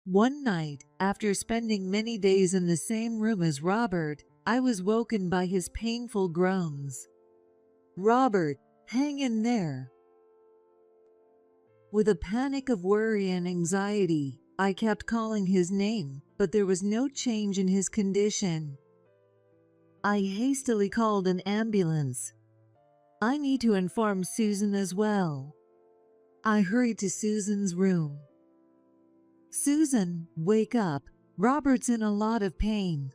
One night, after spending many days in the same room as Robert, I was woken by his painful groans. "Robert, hang in there." With a panic of worry and anxiety, I kept calling his name, but there was no change in his condition. I hastily called an ambulance. "I need to inform Susan as well." I hurried to Susan's room. "Susan, wake up. Robert's in a lot of pain."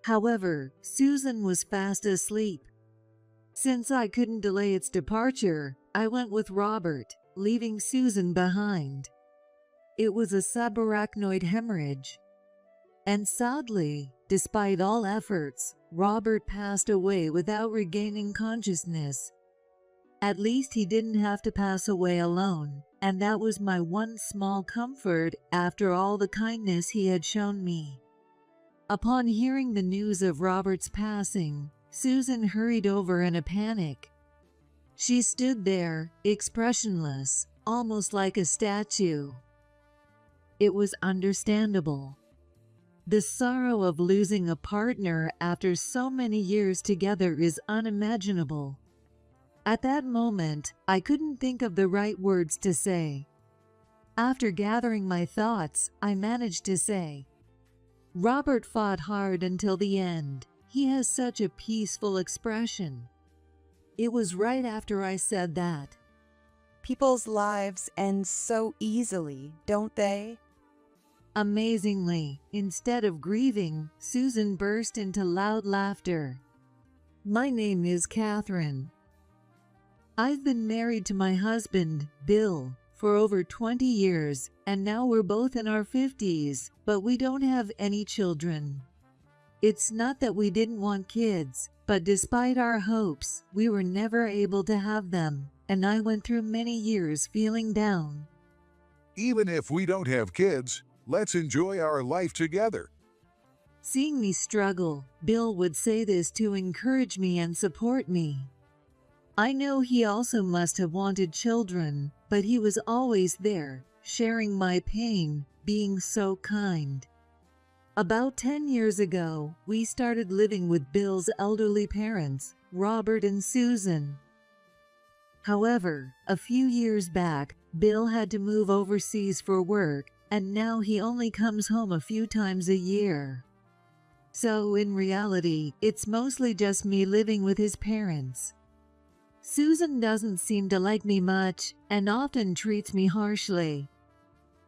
However, Susan was fast asleep. Since I couldn't delay its departure, I went with Robert, leaving Susan behind. It was a subarachnoid hemorrhage. And sadly, despite all efforts, Robert passed away without regaining consciousness. At least he didn't have to pass away alone, and that was my one small comfort after all the kindness he had shown me. Upon hearing the news of Robert's passing, Susan hurried over in a panic. She stood there, expressionless, almost like a statue. It was understandable. The sorrow of losing a partner after so many years together is unimaginable. At that moment, I couldn't think of the right words to say. After gathering my thoughts, I managed to say, "Robert fought hard until the end. He has such a peaceful expression." It was right after I said that. People's lives end so easily, don't they? Amazingly, instead of grieving, Susan burst into loud laughter. "My name is Catherine. I've been married to my husband, Bill, for over 20 years, and now we're both in our 50s, but we don't have any children. It's not that we didn't want kids, but despite our hopes, we were never able to have them, and I went through many years feeling down." Even if we don't have kids, let's enjoy our life together. Seeing me struggle, Bill would say this to encourage me and support me. I know he also must have wanted children, but he was always there, sharing my pain, being so kind. About 10 years ago, we started living with Bill's elderly parents, Robert and Susan. However, a few years back, Bill had to move overseas for work, and now he only comes home a few times a year. So in reality, it's mostly just me living with his parents. Susan doesn't seem to like me much and often treats me harshly.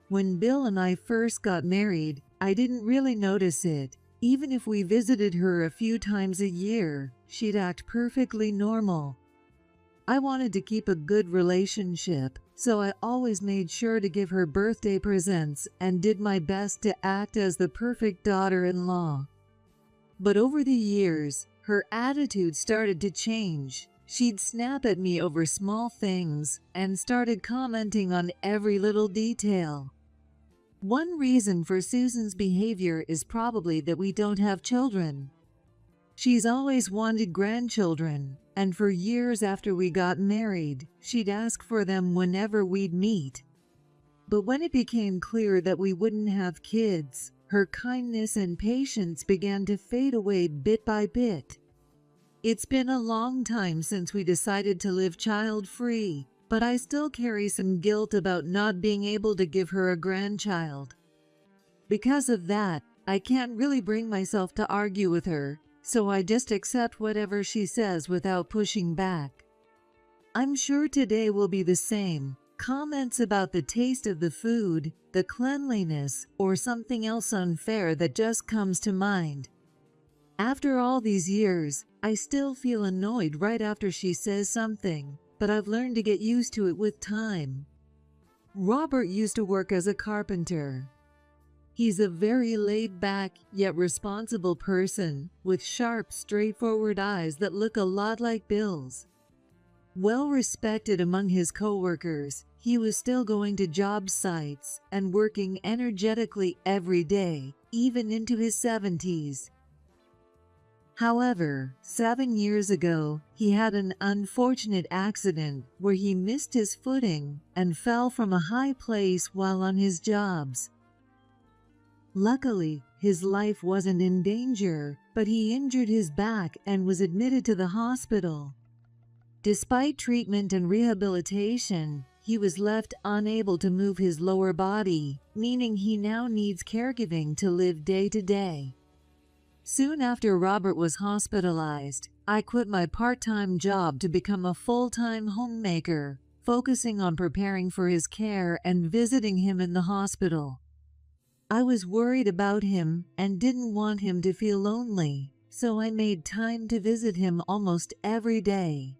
When Bill and I first got married, I didn't really notice it. Even if we visited her a few times a year, she'd act perfectly normal. I wanted to keep a good relationship, so I always made sure to give her birthday presents and did my best to act as the perfect daughter-in-law. But over the years, her attitude started to change. She'd snap at me over small things and started commenting on every little detail. One reason for Susan's behavior is probably that we don't have children. She's always wanted grandchildren, and for years after we got married, she'd ask for them whenever we'd meet. But when it became clear that we wouldn't have kids, her kindness and patience began to fade away bit by bit. It's been a long time since we decided to live child-free, but I still carry some guilt about not being able to give her a grandchild. Because of that, I can't really bring myself to argue with her, so I just accept whatever she says without pushing back. I'm sure today will be the same. Comments about the taste of the food, the cleanliness, or something else unfair that just comes to mind. After all these years, I still feel annoyed right after she says something, but I've learned to get used to it with time. Robert used to work as a carpenter. He's a very laid-back, yet responsible person, with sharp, straightforward eyes that look a lot like Bill's. Well respected among his coworkers, he was still going to job sites and working energetically every day, even into his 70s. However, 7 years ago, he had an unfortunate accident where he missed his footing and fell from a high place while on his jobs. Luckily, his life wasn't in danger, but he injured his back and was admitted to the hospital. Despite treatment and rehabilitation, he was left unable to move his lower body, meaning he now needs caregiving to live day to day. Soon after Robert was hospitalized, I quit my part-time job to become a full-time homemaker, focusing on preparing for his care and visiting him in the hospital. I was worried about him and didn't want him to feel lonely, so I made time to visit him almost every day.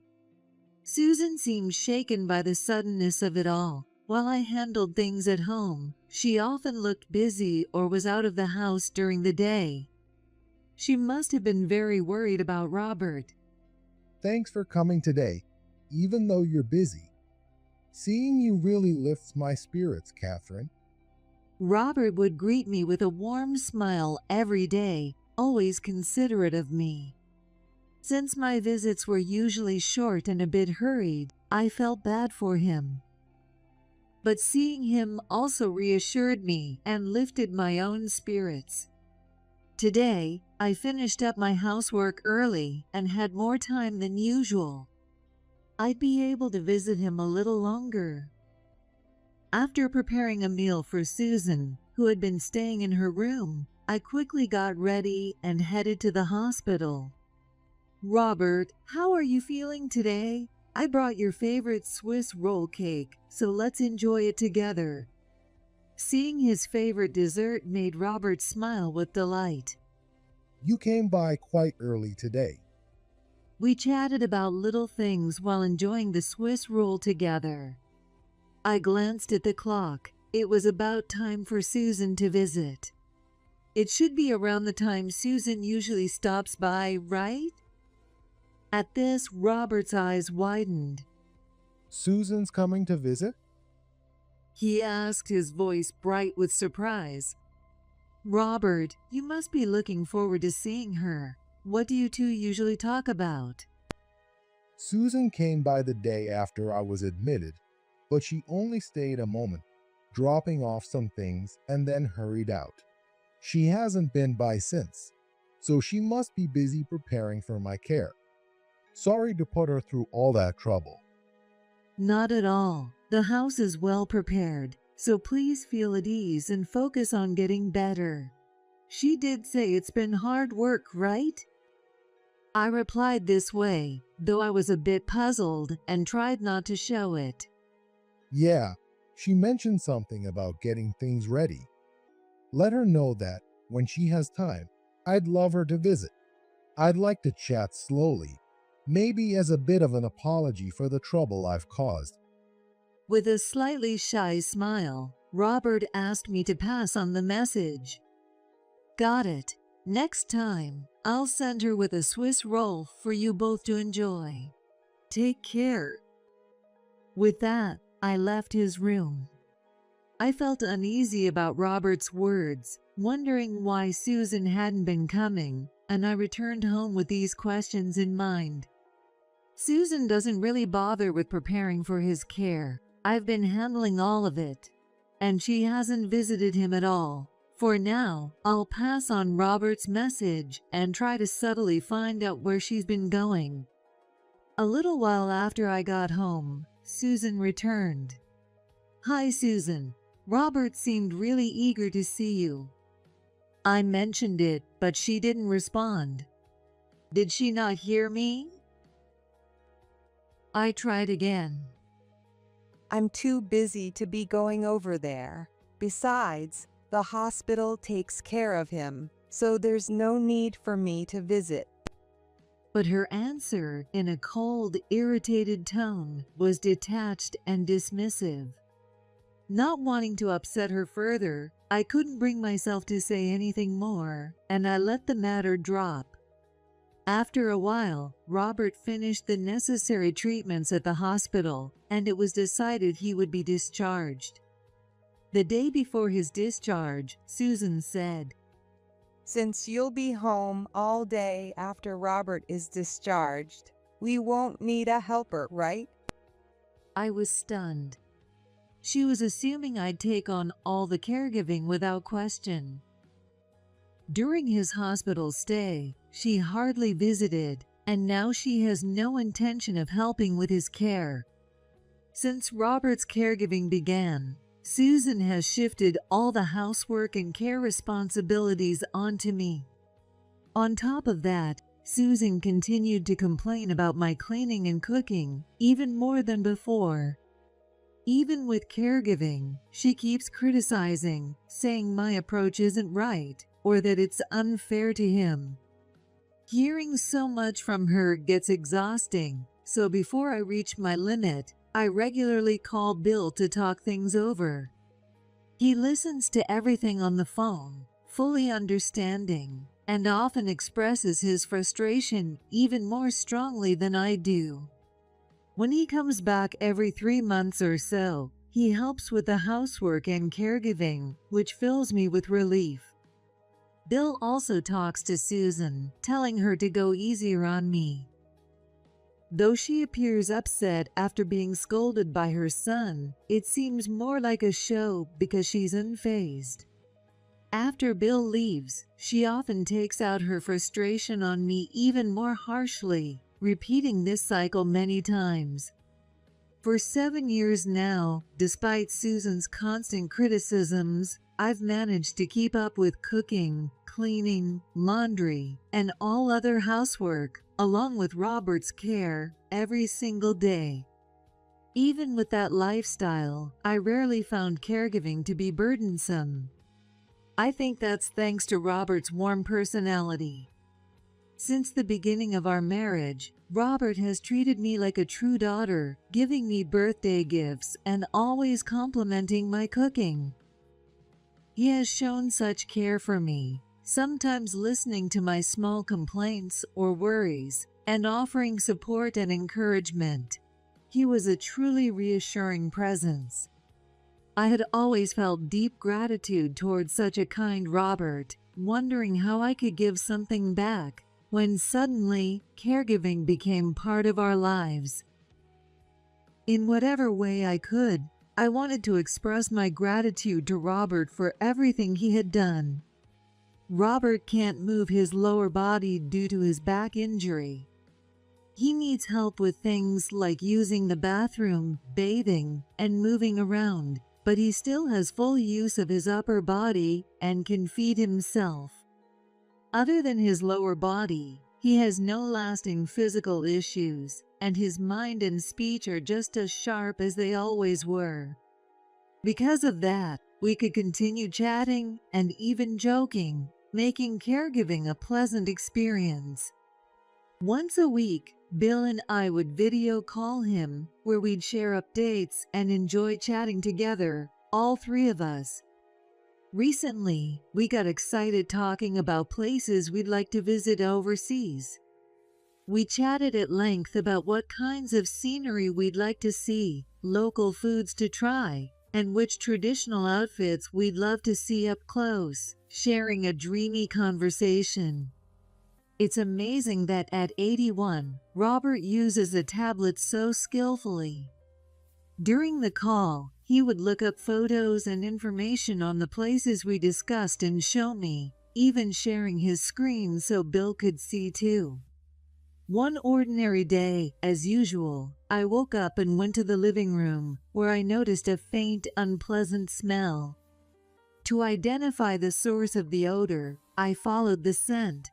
Susan seemed shaken by the suddenness of it all. While I handled things at home, she often looked busy or was out of the house during the day. She must have been very worried about Robert. Thanks for coming today, even though you're busy. Seeing you really lifts my spirits, Catherine. Robert would greet me with a warm smile every day, always considerate of me. Since my visits were usually short and a bit hurried, I felt bad for him. But seeing him also reassured me and lifted my own spirits. Today, I finished up my housework early and had more time than usual. I'd be able to visit him a little longer. After preparing a meal for Susan, who had been staying in her room, I quickly got ready and headed to the hospital. Robert, how are you feeling today? I brought your favorite Swiss roll cake, so let's enjoy it together. Seeing his favorite dessert made Robert smile with delight. You came by quite early today. We chatted about little things while enjoying the Swiss roll together. I glanced at the clock. It was about time for Susan to visit. It should be around the time Susan usually stops by, right? At this, Robert's eyes widened. Susan's coming to visit? He asked, his voice bright with surprise. Robert, you must be looking forward to seeing her. What do you two usually talk about? Susan came by the day after I was admitted, but she only stayed a moment, dropping off some things and then hurried out. She hasn't been by since, so she must be busy preparing for my care. Sorry to put her through all that trouble. Not at all. The house is well prepared, so please feel at ease and focus on getting better. She did say it's been hard work, right? I replied this way, though I was a bit puzzled and tried not to show it. Yeah, she mentioned something about getting things ready. Let her know that, when she has time, I'd love her to visit. I'd like to chat slowly, maybe as a bit of an apology for the trouble I've caused. With a slightly shy smile, Robert asked me to pass on the message. Got it. Next time, I'll send her with a Swiss roll for you both to enjoy. Take care. With that, I left his room. I felt uneasy about Robert's words, wondering why Susan hadn't been coming, and I returned home with these questions in mind. Susan doesn't really bother with preparing for his care. I've been handling all of it, and she hasn't visited him at all. For now, I'll pass on Robert's message and try to subtly find out where she's been going. A little while after I got home, Susan returned. Hi, Susan. Robert seemed really eager to see you. I mentioned it, but she didn't respond. Did she not hear me? I tried again. I'm too busy to be going over there. Besides, the hospital takes care of him, so there's no need for me to visit. But her answer, in a cold, irritated tone, was detached and dismissive. Not wanting to upset her further, I couldn't bring myself to say anything more, and I let the matter drop. After a while, Robert finished the necessary treatments at the hospital, and it was decided he would be discharged. The day before his discharge, Susan said, Since you'll be home all day after Robert is discharged, we won't need a helper, right? I was stunned. She was assuming I'd take on all the caregiving without question. During his hospital stay, she hardly visited, and now she has no intention of helping with his care. Since Robert's caregiving began, Susan has shifted all the housework and care responsibilities onto me. On top of that, Susan continued to complain about my cleaning and cooking, even more than before. Even with caregiving, she keeps criticizing, saying my approach isn't right, or that it's unfair to him. Hearing so much from her gets exhausting, so before I reach my limit, I regularly call Bill to talk things over. He listens to everything on the phone, fully understanding, and often expresses his frustration even more strongly than I do. When he comes back every 3 months or so, he helps with the housework and caregiving, which fills me with relief. Bill also talks to Susan, telling her to go easier on me. Though she appears upset after being scolded by her son, it seems more like a show because she's unfazed. After Bill leaves, she often takes out her frustration on me even more harshly, repeating this cycle many times. For 7 years now, despite Susan's constant criticisms, I've managed to keep up with cooking, cleaning, laundry, and all other housework, along with Robert's care, every single day. Even with that lifestyle, I rarely found caregiving to be burdensome. I think that's thanks to Robert's warm personality. Since the beginning of our marriage, Robert has treated me like a true daughter, giving me birthday gifts and always complimenting my cooking. He has shown such care for me, sometimes listening to my small complaints or worries, and offering support and encouragement. He was a truly reassuring presence. I had always felt deep gratitude towards such a kind Robert, wondering how I could give something back, when suddenly, caregiving became part of our lives. In whatever way I could, I wanted to express my gratitude to Robert for everything he had done. Robert can't move his lower body due to his back injury. He needs help with things like using the bathroom, bathing, and moving around, but he still has full use of his upper body and can feed himself. Other than his lower body, he has no lasting physical issues, and his mind and speech are just as sharp as they always were. Because of that, we could continue chatting and even joking, making caregiving a pleasant experience. Once a week, Bill and I would video call him, where we'd share updates and enjoy chatting together, all three of us. Recently, we got excited talking about places we'd like to visit overseas. We chatted at length about what kinds of scenery we'd like to see, local foods to try, and which traditional outfits we'd love to see up close, sharing a dreamy conversation. It's amazing that at 81, Robert uses a tablet so skillfully. During the call, he would look up photos and information on the places we discussed and show me, even sharing his screen so Bill could see too. One ordinary day, as usual, I woke up and went to the living room, where I noticed a faint, unpleasant smell. To identify the source of the odor, I followed the scent.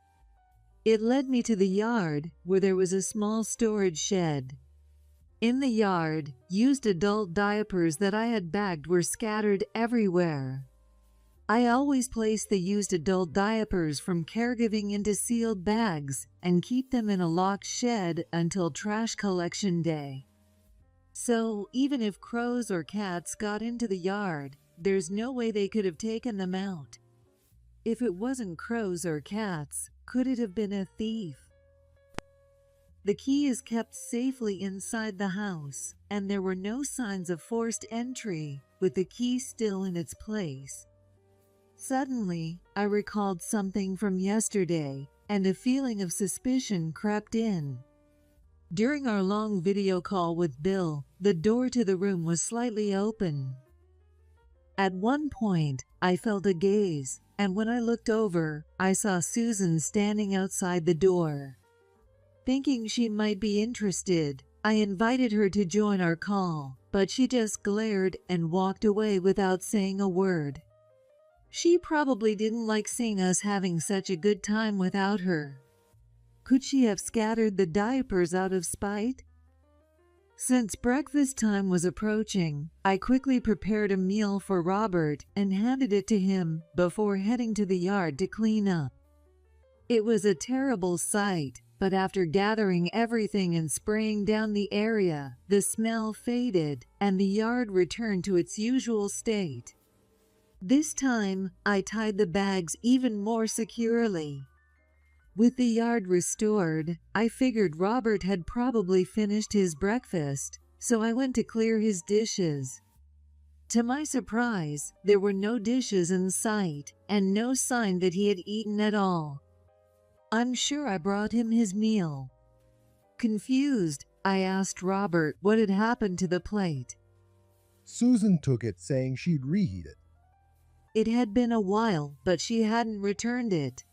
It led me to the yard, where there was a small storage shed. In the yard, used adult diapers that I had bagged were scattered everywhere. I always place the used adult diapers from caregiving into sealed bags and keep them in a locked shed until trash collection day. So, even if crows or cats got into the yard, there's no way they could have taken them out. If it wasn't crows or cats, could it have been a thief? The key is kept safely inside the house, and there were no signs of forced entry, with the key still in its place. Suddenly, I recalled something from yesterday, and a feeling of suspicion crept in. During our long video call with Bill, the door to the room was slightly open. At one point, I felt a gaze, and when I looked over, I saw Susan standing outside the door. Thinking she might be interested, I invited her to join our call, but she just glared and walked away without saying a word. She probably didn't like seeing us having such a good time without her. Could she have scattered the diapers out of spite? Since breakfast time was approaching, I quickly prepared a meal for Robert and handed it to him before heading to the yard to clean up. It was a terrible sight, but after gathering everything and spraying down the area, the smell faded and the yard returned to its usual state. This time, I tied the bags even more securely. With the yard restored, I figured Robert had probably finished his breakfast, so I went to clear his dishes. To my surprise, there were no dishes in sight and no sign that he had eaten at all. I'm sure I brought him his meal. Confused, I asked Robert what had happened to the plate. Susan took it, saying she'd reheat it. It had been a while, but she hadn't returned it.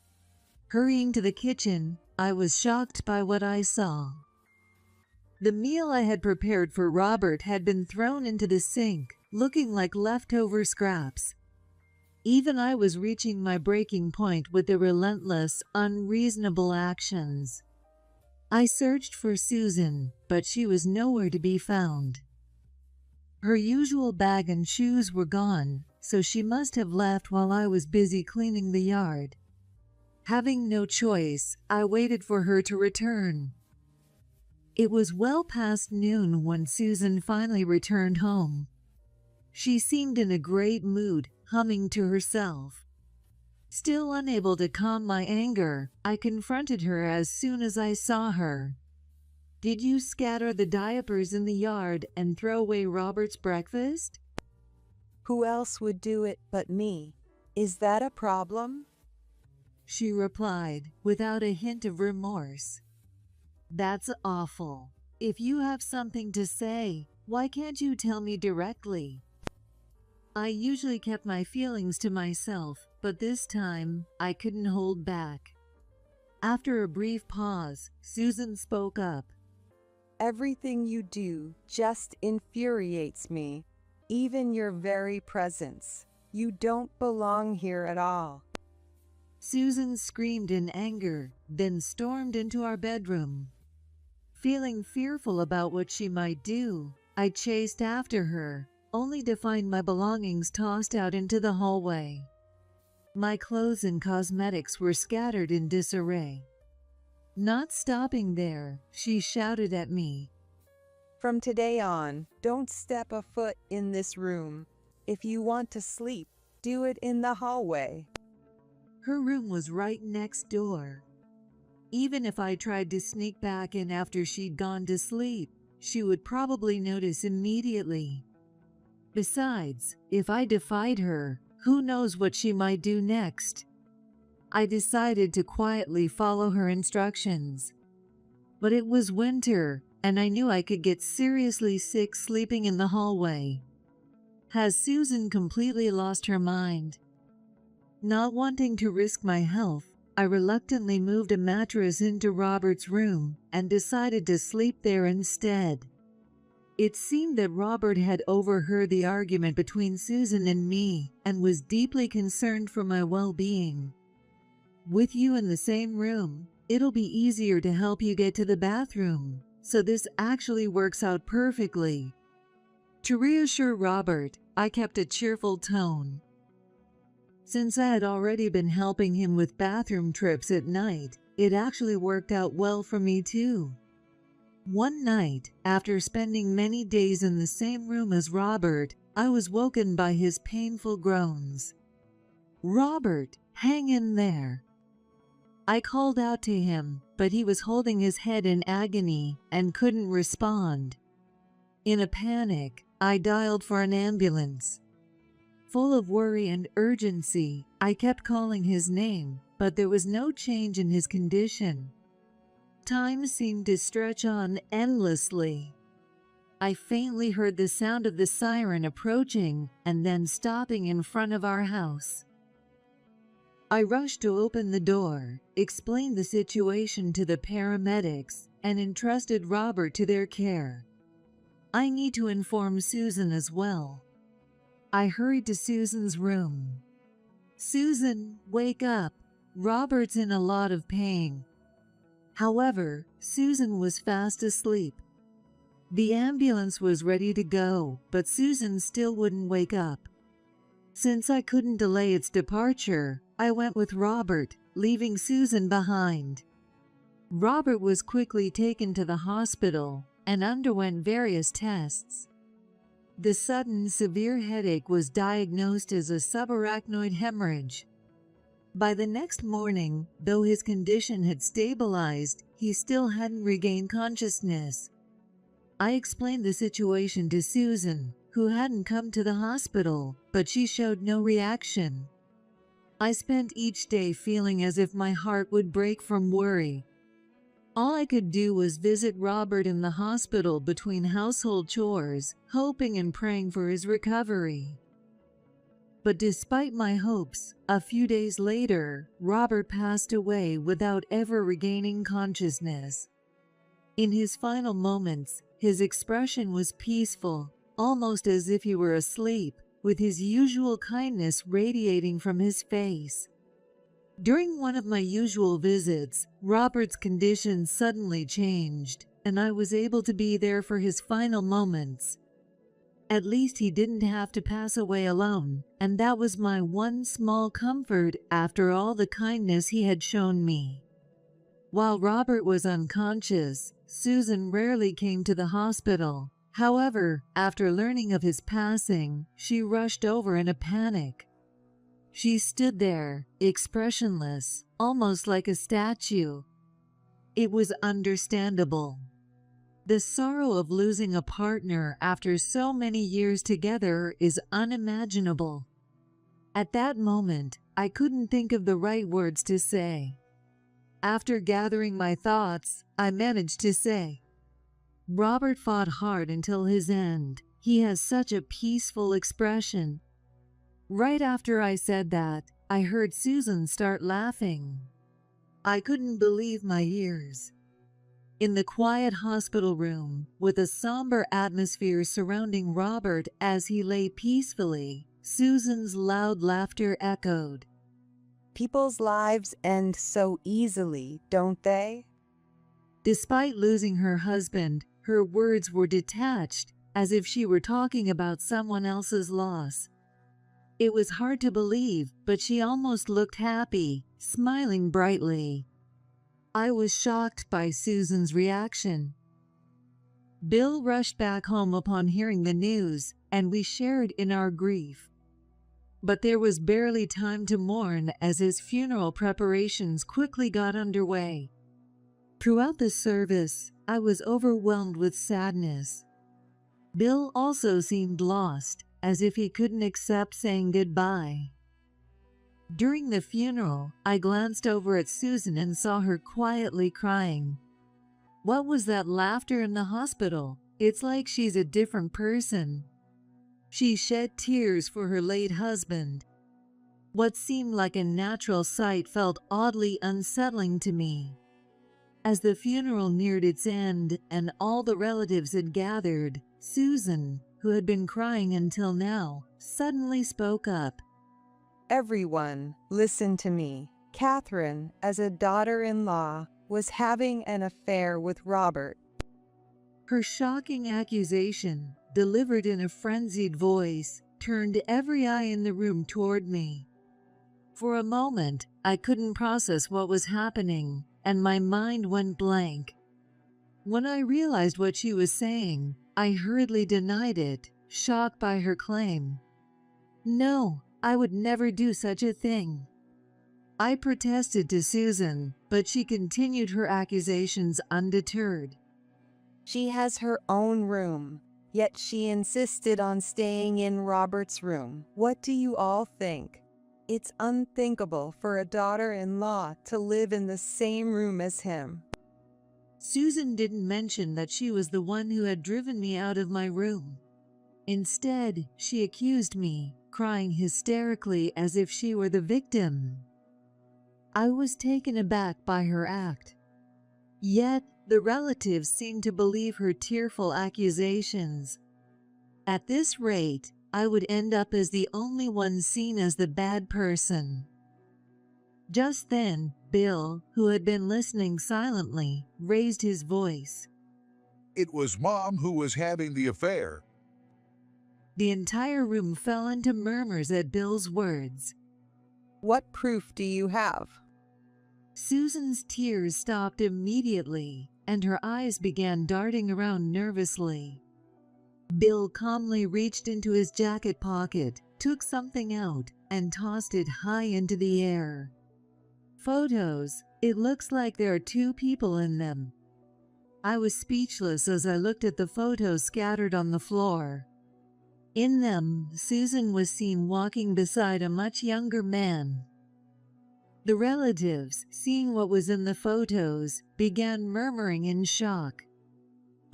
Hurrying to the kitchen, I was shocked by what I saw. The meal I had prepared for Robert had been thrown into the sink, looking like leftover scraps. Even I was reaching my breaking point with the relentless, unreasonable actions. I searched for Susan, but she was nowhere to be found. Her usual bag and shoes were gone, so she must have left while I was busy cleaning the yard. Having no choice, I waited for her to return. It was well past noon when Susan finally returned home. She seemed in a great mood, humming to herself. Still unable to calm my anger, I confronted her as soon as I saw her. "Did you scatter the diapers in the yard and throw away Robert's breakfast?" Who else would do it but me? Is that a problem? She replied, without a hint of remorse. "That's awful. If you have something to say, why can't you tell me directly?" I usually kept my feelings to myself, but this time I couldn't hold back. After a brief pause, Susan spoke up. Everything you do just infuriates me. Even your very presence. You don't belong here at all. Susan screamed in anger, then stormed into our bedroom. Feeling fearful about what she might do, I chased after her, only to find my belongings tossed out into the hallway. My clothes and cosmetics were scattered in disarray. Not stopping there, she shouted at me. From today on, don't step a foot in this room. If you want to sleep, do it in the hallway. Her room was right next door. Even if I tried to sneak back in after she'd gone to sleep, she would probably notice immediately. Besides, if I defied her, who knows what she might do next? I decided to quietly follow her instructions. But it was winter, and I knew I could get seriously sick sleeping in the hallway. Has Susan completely lost her mind? Not wanting to risk my health, I reluctantly moved a mattress into Robert's room and decided to sleep there instead. It seemed that Robert had overheard the argument between Susan and me and was deeply concerned for my well-being. "With you in the same room, it'll be easier to help you get to the bathroom, so this actually works out perfectly." To reassure Robert, I kept a cheerful tone. Since I had already been helping him with bathroom trips at night, it actually worked out well for me too. One night, after spending many days in the same room as Robert, I was woken by his painful groans. "Robert, hang in there." I called out to him, but he was holding his head in agony and couldn't respond. In a panic, I dialed for an ambulance. Full of worry and urgency, I kept calling his name, but there was no change in his condition. Time seemed to stretch on endlessly. I faintly heard the sound of the siren approaching and then stopping in front of our house. I rushed to open the door, explained the situation to the paramedics, and entrusted Robert to their care. I need to inform Susan as well. I hurried to Susan's room. "Susan, wake up. Robert's in a lot of pain." However, Susan was fast asleep. The ambulance was ready to go, but Susan still wouldn't wake up. Since I couldn't delay its departure, I went with Robert, leaving Susan behind. Robert was quickly taken to the hospital and underwent various tests. The sudden severe headache was diagnosed as a subarachnoid hemorrhage. By the next morning, though his condition had stabilized, he still hadn't regained consciousness. I explained the situation to Susan, who hadn't come to the hospital, but she showed no reaction. I spent each day feeling as if my heart would break from worry. All I could do was visit Robert in the hospital between household chores, hoping and praying for his recovery. But despite my hopes, a few days later, Robert passed away without ever regaining consciousness. In his final moments, his expression was peaceful, almost as if he were asleep, with his usual kindness radiating from his face. During one of my usual visits, Robert's condition suddenly changed, and I was able to be there for his final moments. At least he didn't have to pass away alone, and that was my one small comfort after all the kindness he had shown me. While Robert was unconscious, Susan rarely came to the hospital. However, after learning of his passing, she rushed over in a panic. She stood there, expressionless, almost like a statue. It was understandable. The sorrow of losing a partner after so many years together is unimaginable. At that moment, I couldn't think of the right words to say. After gathering my thoughts, I managed to say, "Robert fought hard until his end. He has such a peaceful expression." Right after I said that, I heard Susan start laughing. I couldn't believe my ears. In the quiet hospital room, with a somber atmosphere surrounding Robert as he lay peacefully, Susan's loud laughter echoed. People's lives end so easily, don't they? Despite losing her husband, her words were detached, as if she were talking about someone else's loss. It was hard to believe, but she almost looked happy, smiling brightly. I was shocked by Susan's reaction. Bill rushed back home upon hearing the news, and we shared in our grief. But there was barely time to mourn as his funeral preparations quickly got underway. Throughout the service, I was overwhelmed with sadness. Bill also seemed lost, as if he couldn't accept saying goodbye. During the funeral, I glanced over at Susan and saw her quietly crying. What was that laughter in the hospital? It's like she's a different person. She shed tears for her late husband. What seemed like a natural sight felt oddly unsettling to me. As the funeral neared its end and all the relatives had gathered, Susan, who had been crying until now, suddenly spoke up. Everyone, listen to me. Catherine, as a daughter-in-law, was having an affair with Robert. Her shocking accusation, delivered in a frenzied voice, turned every eye in the room toward me. For a moment, I couldn't process what was happening, and my mind went blank. When I realized what she was saying, I hurriedly denied it, shocked by her claim. No, I would never do such a thing. I protested to Susan, but she continued her accusations undeterred. She has her own room, yet she insisted on staying in Robert's room. What do you all think? It's unthinkable for a daughter-in-law to live in the same room as him. Susan didn't mention that she was the one who had driven me out of my room. Instead, she accused me, crying hysterically as if she were the victim. I was taken aback by her act. Yet, the relatives seemed to believe her tearful accusations. At this rate, I would end up as the only one seen as the bad person. Just then, Bill, who had been listening silently, raised his voice. It was Mom who was having the affair. The entire room fell into murmurs at Bill's words. What proof do you have? Susan's tears stopped immediately, and her eyes began darting around nervously. Bill calmly reached into his jacket pocket, took something out, and tossed it high into the air. Photos. It looks like there are 2 people in them. I was speechless as I looked at the photos scattered on the floor. In them, Susan was seen walking beside a much younger man. The relatives, seeing what was in the photos, began murmuring in shock.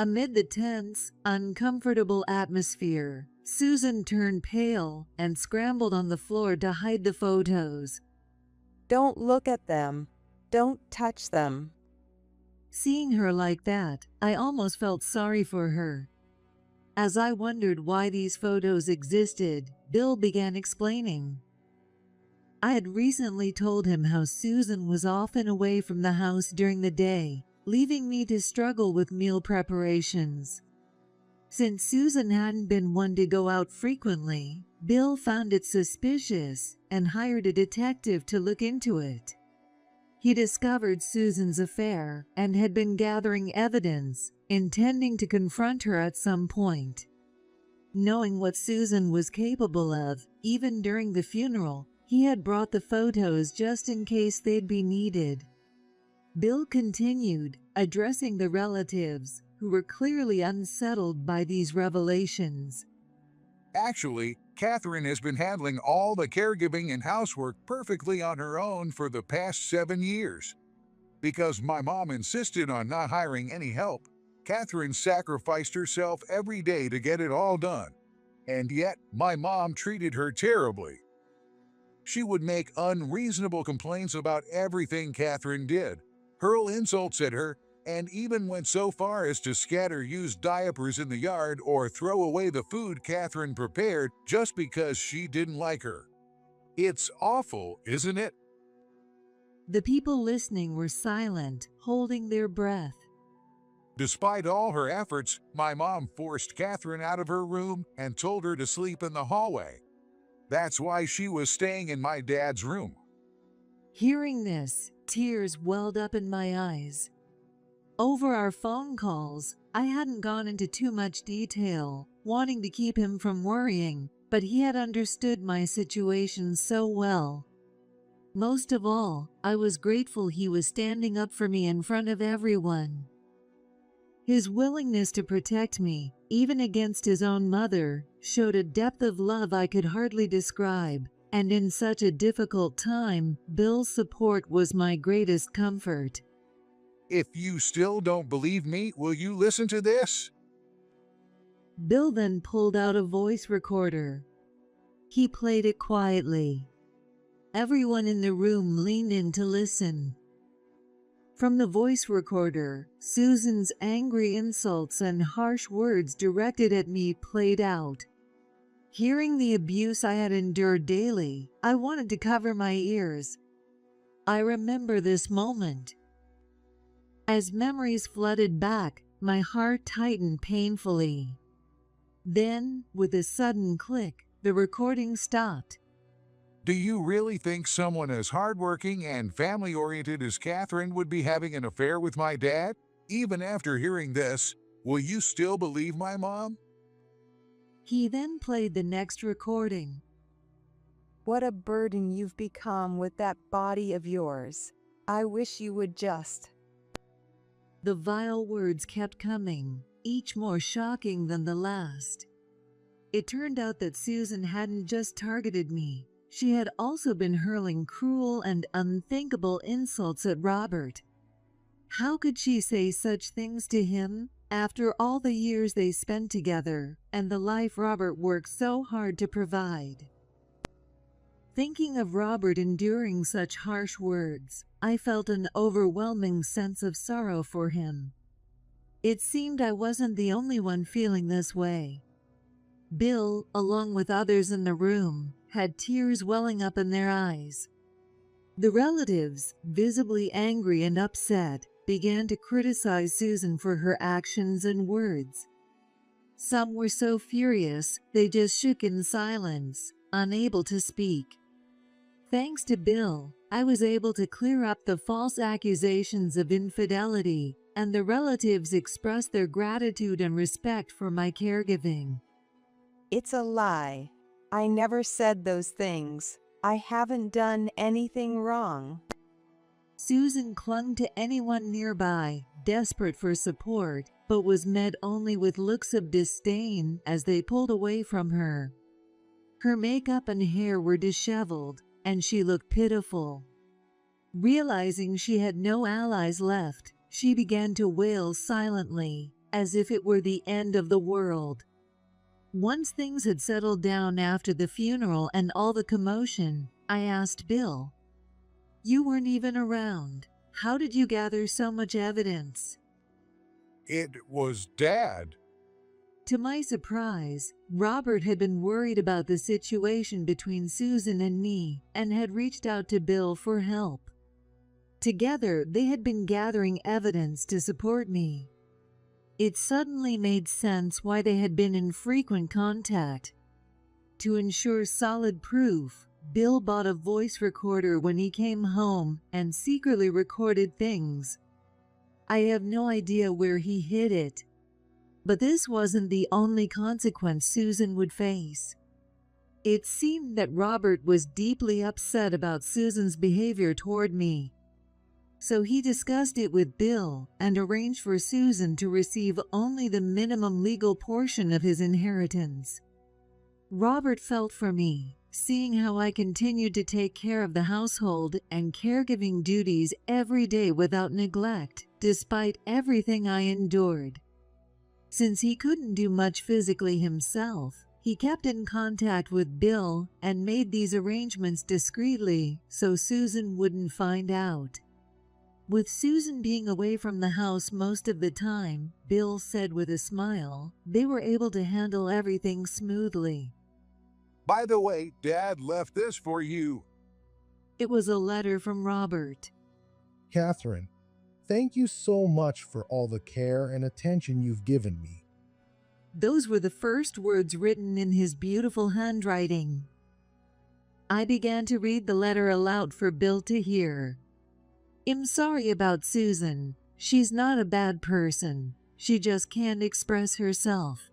Amid the tense, uncomfortable atmosphere, Susan turned pale and scrambled on the floor to hide the photos. Don't look at them. Don't touch them. Seeing her like that, I almost felt sorry for her. As I wondered why these photos existed, Bill began explaining. I had recently told him how Susan was often away from the house during the day, leaving me to struggle with meal preparations. Since Susan hadn't been one to go out frequently, Bill found it suspicious and hired a detective to look into it. He discovered Susan's affair and had been gathering evidence, intending to confront her at some point. Knowing what Susan was capable of, even during the funeral, he had brought the photos just in case they'd be needed. Bill continued, addressing the relatives, who were clearly unsettled by these revelations. Actually, Catherine has been handling all the caregiving and housework perfectly on her own for the past 7 years. Because my mom insisted on not hiring any help, Catherine sacrificed herself every day to get it all done. And yet, my mom treated her terribly. She would make unreasonable complaints about everything Catherine did, hurl insults at her, and even went so far as to scatter used diapers in the yard or throw away the food Catherine prepared just because she didn't like her. It's awful, isn't it? The people listening were silent, holding their breath. Despite all her efforts, my mom forced Catherine out of her room and told her to sleep in the hallway. That's why she was staying in my dad's room. Hearing this, tears welled up in my eyes. Over our phone calls, I hadn't gone into too much detail, wanting to keep him from worrying, but he had understood my situation so well. Most of all, I was grateful he was standing up for me in front of everyone. His willingness to protect me, even against his own mother, showed a depth of love I could hardly describe, and in such a difficult time, Bill's support was my greatest comfort. If you still don't believe me, will you listen to this? Bill then pulled out a voice recorder. He played it quietly. Everyone in the room leaned in to listen. From the voice recorder, Susan's angry insults and harsh words directed at me played out. Hearing the abuse I had endured daily, I wanted to cover my ears. I remember this moment. As memories flooded back, my heart tightened painfully. Then, with a sudden click, the recording stopped. Do you really think someone as hardworking and family-oriented as Catherine would be having an affair with my dad? Even after hearing this, will you still believe my mom? He then played the next recording. What a burden you've become with that body of yours. I wish you would just. The vile words kept coming, each more shocking than the last. It turned out that Susan hadn't just targeted me. She had also been hurling cruel and unthinkable insults at Robert. How could she say such things to him after all the years they spent together and the life Robert worked so hard to provide? Thinking of Robert enduring such harsh words, I felt an overwhelming sense of sorrow for him. It seemed I wasn't the only one feeling this way. Bill, along with others in the room, had tears welling up in their eyes. The relatives, visibly angry and upset, began to criticize Susan for her actions and words. Some were so furious they just shook in silence, unable to speak. Thanks to Bill, I was able to clear up the false accusations of infidelity, and the relatives expressed their gratitude and respect for my caregiving. It's a lie. I never said those things. I haven't done anything wrong. Susan clung to anyone nearby, desperate for support, but was met only with looks of disdain as they pulled away from her. Her makeup and hair were disheveled, and she looked pitiful. Realizing she had no allies left, she began to wail silently, as if it were the end of the world. Once things had settled down after the funeral and all the commotion, I asked Bill, "You weren't even around. How did you gather so much evidence?" It was Dad. To my surprise, Robert had been worried about the situation between Susan and me and had reached out to Bill for help. Together, they had been gathering evidence to support me. It suddenly made sense why they had been in frequent contact. To ensure solid proof, Bill bought a voice recorder when he came home and secretly recorded things. I have no idea where he hid it. But this wasn't the only consequence Susan would face. It seemed that Robert was deeply upset about Susan's behavior toward me. So he discussed it with Bill and arranged for Susan to receive only the minimum legal portion of his inheritance. Robert felt for me, seeing how I continued to take care of the household and caregiving duties every day without neglect, despite everything I endured. Since he couldn't do much physically himself, he kept in contact with Bill and made these arrangements discreetly so Susan wouldn't find out. With Susan being away from the house most of the time, Bill said with a smile, they were able to handle everything smoothly. By the way, Dad left this for you. It was a letter from Robert. Catherine, thank you so much for all the care and attention you've given me. Those were the first words written in his beautiful handwriting. I began to read the letter aloud for Bill to hear. "I'm sorry about Susan. She's not a bad person. She just can't express herself.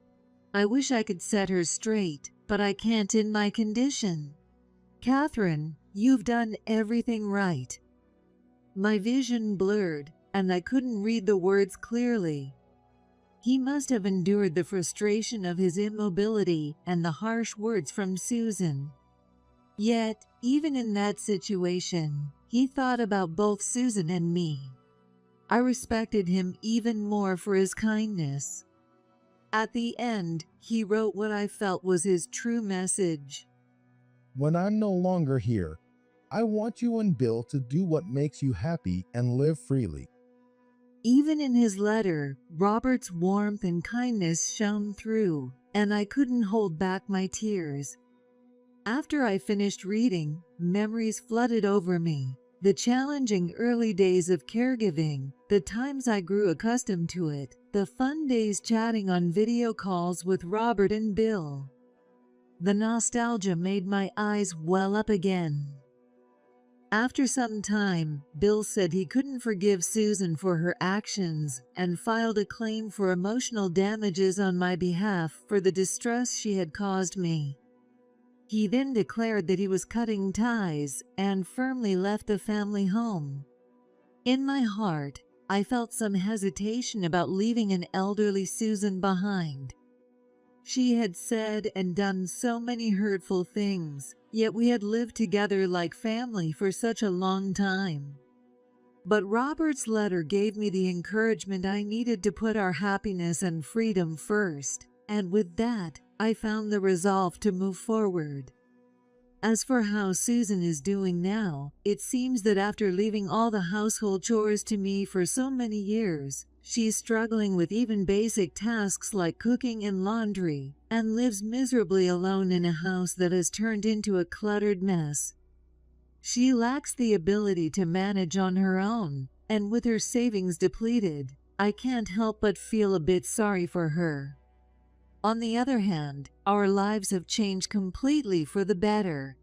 I wish I could set her straight, but I can't in my condition. Catherine, you've done everything right." My vision blurred, and I couldn't read the words clearly. He must have endured the frustration of his immobility and the harsh words from Susan. Yet, even in that situation, he thought about both Susan and me. I respected him even more for his kindness. At the end, he wrote what I felt was his true message. When I'm no longer here, I want you and Bill to do what makes you happy and live freely. Even in his letter, Robert's warmth and kindness shone through, and I couldn't hold back my tears. After I finished reading, memories flooded over me. The challenging early days of caregiving, the times I grew accustomed to it, the fun days chatting on video calls with Robert and Bill. The nostalgia made my eyes well up again. After some time, Bill said he couldn't forgive Susan for her actions and filed a claim for emotional damages on my behalf for the distress she had caused me. He then declared that he was cutting ties and firmly left the family home. In my heart, I felt some hesitation about leaving an elderly Susan behind. She had said and done so many hurtful things, yet we had lived together like family for such a long time. But Robert's letter gave me the encouragement I needed to put our happiness and freedom first, and with that, I found the resolve to move forward. As for how Susan is doing now, it seems that after leaving all the household chores to me for so many years, she's struggling with even basic tasks like cooking and laundry, and lives miserably alone in a house that has turned into a cluttered mess. She lacks the ability to manage on her own, and with her savings depleted, I can't help but feel a bit sorry for her. On the other hand, our lives have changed completely for the better.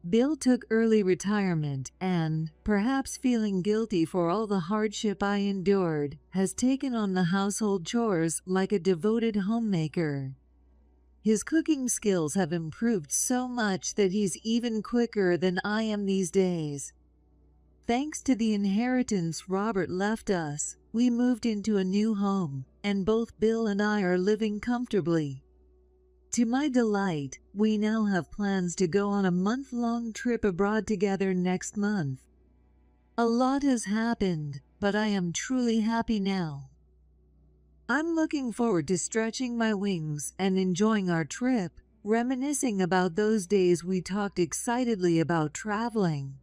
Bill took early retirement and, perhaps feeling guilty for all the hardship I endured, has taken on the household chores like a devoted homemaker. His cooking skills have improved so much that he's even quicker than I am these days. Thanks to the inheritance Robert left us, we moved into a new home, and both Bill and I are living comfortably. To my delight, we now have plans to go on a month-long trip abroad together next month. A lot has happened, but I am truly happy now. I'm looking forward to stretching my wings and enjoying our trip, reminiscing about those days we talked excitedly about traveling.